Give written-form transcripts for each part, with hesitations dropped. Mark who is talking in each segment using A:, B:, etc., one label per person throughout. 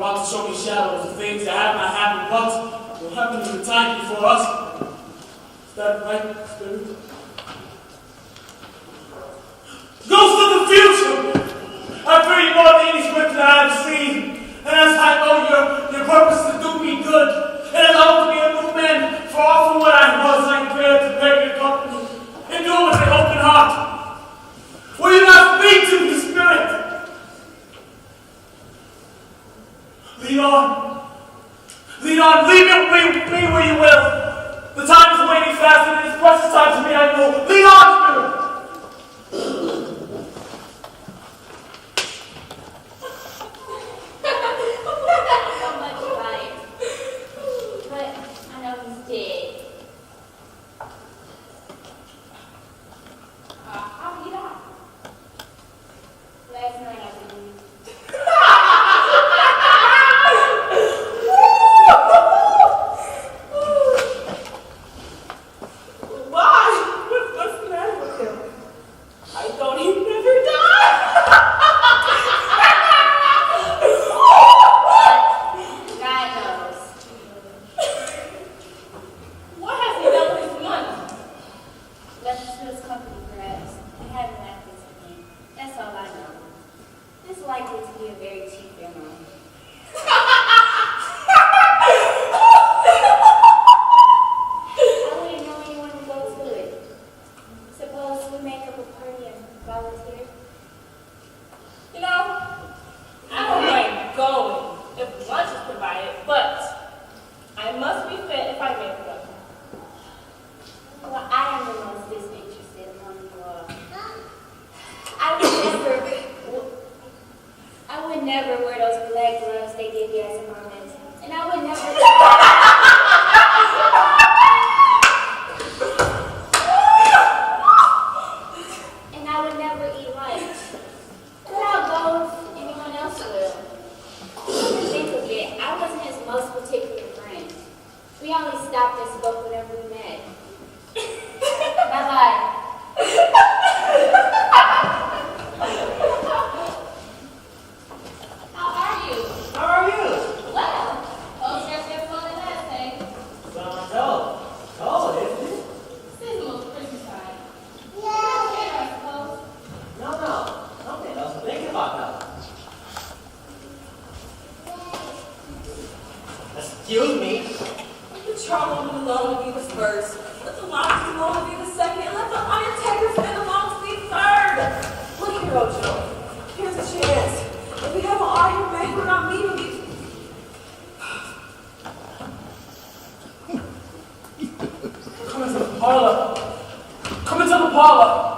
A: about to show me shadows of things that have not happened once, will happen in the time before us. Is that right, Spirit? Ghosts of the future! I fear you more than any script that I have seen. And as I know your purpose is to do me good, and as I hope to be a new man, for all from what I was, I am prepared to bear your company and do it with an open heart. Will you not speak to me, Spirit? Lead on. Lead on. Leave me where you will. The time is waning fast, and it is precious time to me, I know. Lead on, Spirit.
B: Excuse me.
C: The charwoman alone be the first. Let the lobster alone be the second. And let the Undertaker spin alone be third. Look here, Ojo. Here's a chance. If we have an argument, we're not meeting you.
A: Come into the parlor. Come into the parlor.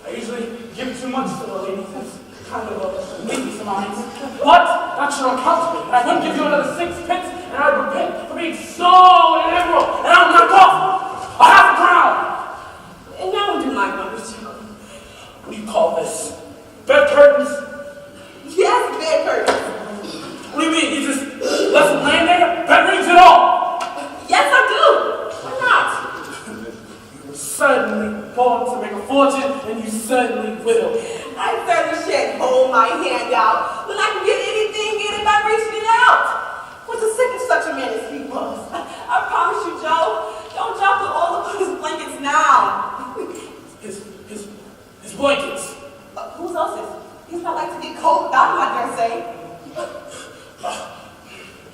A: I usually give too much to the ladies. It's kind of a weakness of mine. But that's your account to me. And I wouldn't give you another 6 pence, and I'd repent for being so illiberal, and I'm knocked off a half a crown.
C: And now we do my numbers, Joe.
A: What do you call this? Bed curtains?
C: Yes, bed curtains.
A: What do you mean? You just left them laying there? Bed rings at all?
C: Yes, I do. Why not?
A: You were certainly born to make a fortune, and you certainly will.
C: I certainly shan't hold my hand out when I can get anything in it by reaching it out. What's the sick of such a man as he was? I promise you, Joe, don't drop the oil upon his blankets now.
A: His blankets.
C: Whose else's? He's not like to get cold without him, I dare say.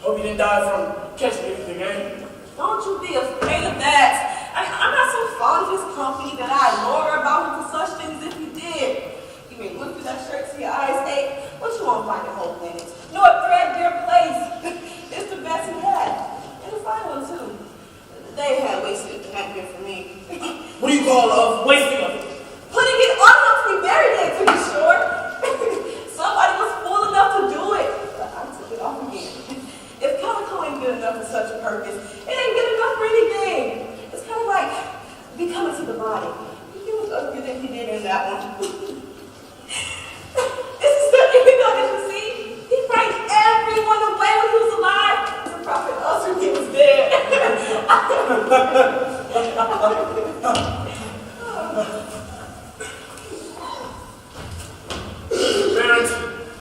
A: Hope you didn't die from catching anything, eh?
C: Don't you be afraid of that. I'm not so fond of his company that I'd lure about him for such things if he did. You may look through that shirt till your eyes ache, but you won't find a hole in it. Nor a threadbare place. It's the best he had. And a fine one, too. They had wasted it that been for me.
A: What do you call wasting of it?
C: Putting it on him to be buried in, to be sure. Somebody was fool enough to do it. But I took it off again. If calico ain't good enough for such a purpose, it ain't good enough for anything. It's kind of like becoming to the body. He was uglier than he did in that one.